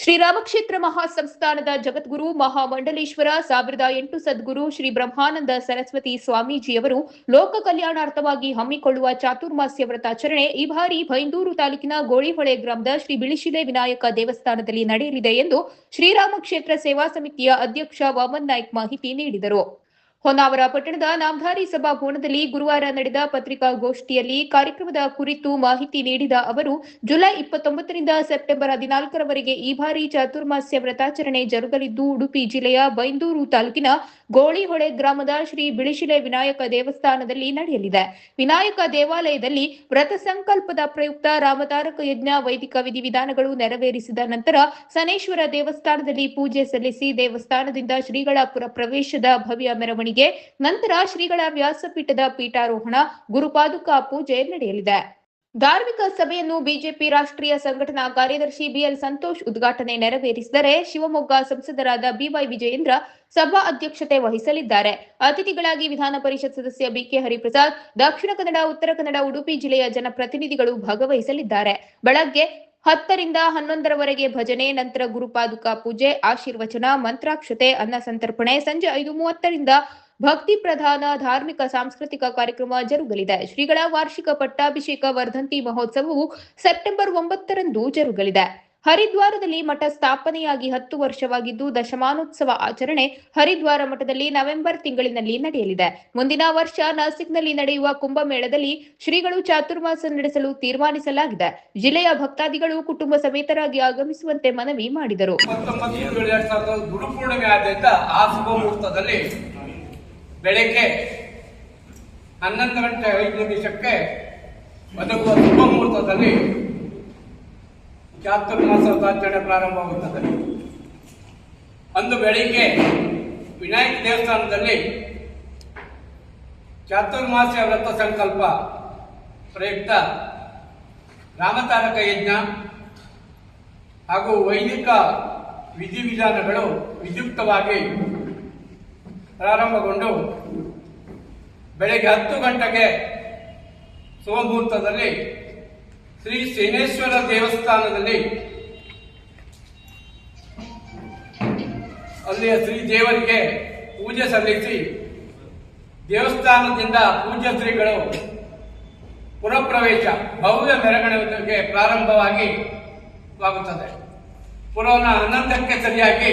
ಶ್ರೀರಾಮಕ್ಷೇತ್ರ ಮಹಾಸಂಸ್ಥಾನದ ಜಗದ್ಗುರು ಮಹಾಮಂಡಲೇಶ್ವರ 1008 ಸದ್ಗುರು ಶ್ರೀ ಬ್ರಹ್ಮಾನಂದ ಸರಸ್ವತಿ ಸ್ವಾಮೀಜಿಯವರು ಲೋಕ ಕಲ್ಯಾಣಾರ್ಥವಾಗಿ ಹಮ್ಮಿಕೊಳ್ಳುವ ಚಾತುರ್ಮಾಸ್ಯ ವ್ರತಾಚರಣೆ ಈ ಬಾರಿ ಬೈಂದೂರು ತಾಲೂಕಿನ ಗೋಳಿಹೊಳೆ ಗ್ರಾಮದ ಶ್ರೀ ಬಿಳಿಶಿಲೆ ವಿನಾಯಕ ದೇವಸ್ಥಾನದಲ್ಲಿ ನಡೆಯಲಿದೆ ಎಂದು ಶ್ರೀರಾಮಕ್ಷೇತ್ರ ಸೇವಾ ಸಮಿತಿಯ ಅಧ್ಯಕ್ಷ ವಾಮನ್ ನಾಯ್ಕ್ ಮಾಹಿತಿ ನೀಡಿದರು. ಹೊನ್ನಾವರ ಪಟ್ಟಣದ ನಾಮಧಾರಿ ಸಭಾಭವನದಲ್ಲಿ ಗುರುವಾರ ನಡೆದ ಪತ್ರಿಕಾಗೋಷ್ಠಿಯಲ್ಲಿ ಕಾರ್ಯಕ್ರಮದ ಕುರಿತು ಮಾಹಿತಿ ನೀಡಿದ ಅವರು, ಜುಲೈ 29ರಿಂದ ಸೆಪ್ಟೆಂಬರ್ 14ರವರೆಗೆ ಈ ಬಾರಿ ಚಾತುರ್ಮಾಸ್ಯ ವ್ರತಾಚರಣೆ ಜರುಗಲಿದ್ದು, ಉಡುಪಿ ಜಿಲ್ಲೆಯ ಬೈಂದೂರು ತಾಲೂಕಿನ ಗೋಳಿಹೊಳೆ ಗ್ರಾಮದ ಶ್ರೀ ಬಿಳಿಶಿಲೆ ವಿನಾಯಕ ದೇವಸ್ಥಾನದಲ್ಲಿ ನಡೆಯಲಿದೆ. ವಿನಾಯಕ ದೇವಾಲಯದಲ್ಲಿ ವ್ರತ ಸಂಕಲ್ಪದ ಪ್ರಯುಕ್ತ ರಾಮತಾರಕ ಯಜ್ಞ, ವೈದಿಕ ವಿಧಿವಿಧಾನಗಳು ನೆರವೇರಿಸಿದ ನಂತರ ಸನೇಶ್ವರ ದೇವಸ್ಥಾನದಲ್ಲಿ ಪೂಜೆ ಸಲ್ಲಿಸಿ ದೇವಸ್ಥಾನದಿಂದ ಶ್ರೀಗಳ ಪುರ ಪ್ರವೇಶದ ಭವ್ಯ ಮೆರವಣಿಗೆ ನಂತರ ಶ್ರೀಗಳ ವ್ಯಾಸಪೀಠದ ಪೀಠಾರೋಹಣ, ಗುರುಪಾದುಕಾ ಪೂಜೆ ನಡೆಯಲಿದೆ. ಧಾರ್ಮಿಕ ಸಭೆಯನ್ನು ಬಿಜೆಪಿ ರಾಷ್ಟ್ರೀಯ ಸಂಘಟನಾ ಕಾರ್ಯದರ್ಶಿ ಬಿಎಲ್ ಸಂತೋಷ್ ಉದ್ಘಾಟನೆ ನೆರವೇರಿಸಿದರೆ, ಶಿವಮೊಗ್ಗ ಸಂಸದರಾದ ಬಿವೈ ವಿಜಯೇಂದ್ರ ಸಭಾ ಅಧ್ಯಕ್ಷತೆ ವಹಿಸಲಿದ್ದಾರೆ. ಅತಿಥಿಗಳಾಗಿ ವಿಧಾನ ಪರಿಷತ್ ಸದಸ್ಯ ಬಿಕೆ ಹರಿಪ್ರಸಾದ್, ದಕ್ಷಿಣ ಕನ್ನಡ, ಉತ್ತರ ಕನ್ನಡ, ಉಡುಪಿ ಜಿಲ್ಲೆಯ ಜನಪ್ರತಿನಿಧಿಗಳು ಭಾಗವಹಿಸಲಿದ್ದಾರೆ. ಬೆಳಗ್ಗೆ 10ರಿಂದ 11ರವರೆಗೆ ಭಜನೆ, ನಂತರ ಗುರುಪಾದುಕಾ ಪೂಜೆ, ಆಶೀರ್ವಚನ, ಮಂತ್ರಾಕ್ಷತೆ, ಅನ್ನ ಸಂತರ್ಪಣೆ, ಸಂಜೆ 5:30ರಿಂದ ಭಕ್ತಿ ಪ್ರಧಾನ ಧಾರ್ಮಿಕ ಸಾಂಸ್ಕೃತಿಕ ಕಾರ್ಯಕ್ರಮ ಜರುಗಲಿದೆ. ಶ್ರೀಗಳ ವಾರ್ಷಿಕ ಪಟ್ಟಾಭಿಷೇಕ ವರ್ಧಂತಿ ಮಹೋತ್ಸವವು ಸೆಪ್ಟೆಂಬರ್ 9ರಂದು ಜರುಗಲಿದೆ. ಹರಿದ್ವಾರದಲ್ಲಿ ಮಠ ಸ್ಥಾಪನೆಯಾಗಿ 10 ವರ್ಷವಾಗಿದ್ದು, ದಶಮಾನೋತ್ಸವ ಆಚರಣೆ ಹರಿದ್ವಾರ ಮಠದಲ್ಲಿ ನವೆಂಬರ್ ತಿಂಗಳಿನಲ್ಲಿ ನಡೆಯಲಿದೆ. ಮುಂದಿನ ವರ್ಷ ನಾಸಿಕ್ನಲ್ಲಿ ನಡೆಯುವ ಕುಂಭಮೇಳದಲ್ಲಿ ಶ್ರೀಗಳು ಚಾತುರ್ಮಾಸ ನಡೆಸಲು ತೀರ್ಮಾನಿಸಲಾಗಿದೆ. ಜಿಲ್ಲೆಯ ಭಕ್ತಾದಿಗಳು ಕುಟುಂಬ ಸಮೇತರಾಗಿ ಆಗಮಿಸುವಂತೆ ಮನವಿ ಮಾಡಿದರು. ಬೆಳಗ್ಗೆ 11:05 ಒದಗುವ ಶುಭ ಮುಹೂರ್ತದಲ್ಲಿ ಚಾತುರ್ಮಾಸ ವ್ರತಾಚರಣೆ ಪ್ರಾರಂಭವಾಗುತ್ತದೆ. ಅಂದು ಬೆಳಿಗ್ಗೆ ವಿನಾಯಕ ದೇವಸ್ಥಾನದಲ್ಲಿ ಚಾತುರ್ಮಾಸ್ಯ ವ್ರತ ಸಂಕಲ್ಪ ಪ್ರಯುಕ್ತ ರಾಮತಾರಕ ಯಜ್ಞ ಹಾಗೂ ವೈದಿಕ ವಿಧಿವಿಧಾನಗಳು ವಿದ್ಯುಕ್ತವಾಗಿ ಪ್ರಾರಂಭಗೊಂಡು ಬೆಳಗ್ಗೆ 10 ಗಂಟೆಗೆ ಶುಭಮುಹೂರ್ತದಲ್ಲಿ ಶ್ರೀ ಸೇನೇಶ್ವರ ದೇವಸ್ಥಾನದಲ್ಲಿ ಅಲ್ಲಿಯ ಶ್ರೀ ದೇವರಿಗೆ ಪೂಜೆ ಸಲ್ಲಿಸಿ ದೇವಸ್ಥಾನದಿಂದ ಪೂಜ್ಯ ಶ್ರೀಗಳು ಪುರಪ್ರವೇಶ ಭವ್ಯ ಮೆರವಣಿಗೆ ಪ್ರಾರಂಭವಾಗಿ ಆಗುತ್ತದೆ. ಪುರವನ 11ಕ್ಕೆ ಸರಿಯಾಗಿ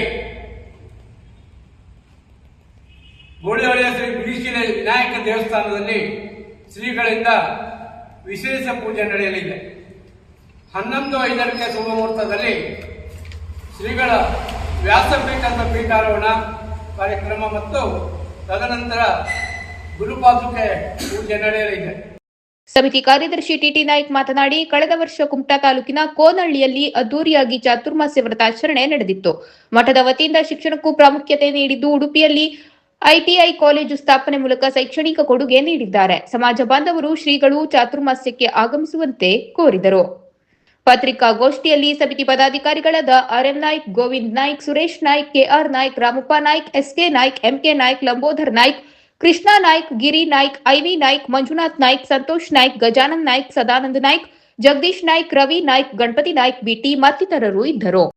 ಗೋಳಿಹೊಳೆಯ ಶ್ರೀ ಬಿಳಿಶಿಲೆ ವಿನಾಯಕ ದೇವಸ್ಥಾನದಲ್ಲಿ ಶ್ರೀಗಳಿಂದ ವಿಶೇಷ ಪೂಜೆ ನಡೆಯಲಿದೆ. 11:05ಕ್ಕೆ ಶುಭಮುಹೂರ್ತದಲ್ಲಿ ಶ್ರೀಗಳ ವ್ಯಾಸಪೀಠದ ಪೀಠಾರೋಹಣ ಕಾರ್ಯಕ್ರಮ ಮತ್ತು ತದನಂತರ ಗುರುಪಾದುಕೆ ಪೂಜೆ ನಡೆಯಲಿದೆ. ಸಮಿತಿ ಕಾರ್ಯದರ್ಶಿ ಟಿಟಿ ನಾಯ್ಕ್ ಮಾತನಾಡಿ, ಕಳೆದ ವರ್ಷ ಕುಮಟಾ ತಾಲೂಕಿನ ಕೋನಹಳ್ಳಿಯಲ್ಲಿ ಅದ್ದೂರಿಯಾಗಿ ಚಾತುರ್ಮಾಸ್ಯ ವ್ರತಾಚರಣೆ ನಡೆದಿತ್ತು. ಮಠದ ವತಿಯಿಂದ ಶಿಕ್ಷಣಕ್ಕೂ ಪ್ರಾಮುಖ್ಯತೆ ನೀಡಿದ್ದು, ಉಡುಪಿಯಲ್ಲಿ ಐಟಿಐ ಕಾಲೇಜು ಸ್ಥಾಪನೆ ಮೂಲಕ ಶೈಕ್ಷಣಿಕ ಕೊಡುಗೆ ನೀಡಿದ್ದಾರೆ. ಸಮಾಜ ಬಾಂಧವರು ಶ್ರೀಗಳು ಚಾತುರ್ಮಾಸ್ಯಕ್ಕೆ ಆಗಮಿಸುವಂತೆ ಕೋರಿದರು. ಪತ್ರಿಕಾಗೋಷ್ಠಿಯಲ್ಲಿ ಸಮಿತಿ ಪದಾಧಿಕಾರಿಗಳಾದ R M Naik, Govind Naik, Suresh Naik, K R Naik, Ramappa Naik, S K Naik, M K Naik, Lambodhar Naik, Krishna Naik, Giri Naik, I V Naik, Manjunath Naik, Santosh Naik, Gajanan Naik, Sadananda Naik, Jagdish Naik, Ravi Naik, Ganapati Naik, B T ಮತ್ತಿತರರು ಇದ್ದರು.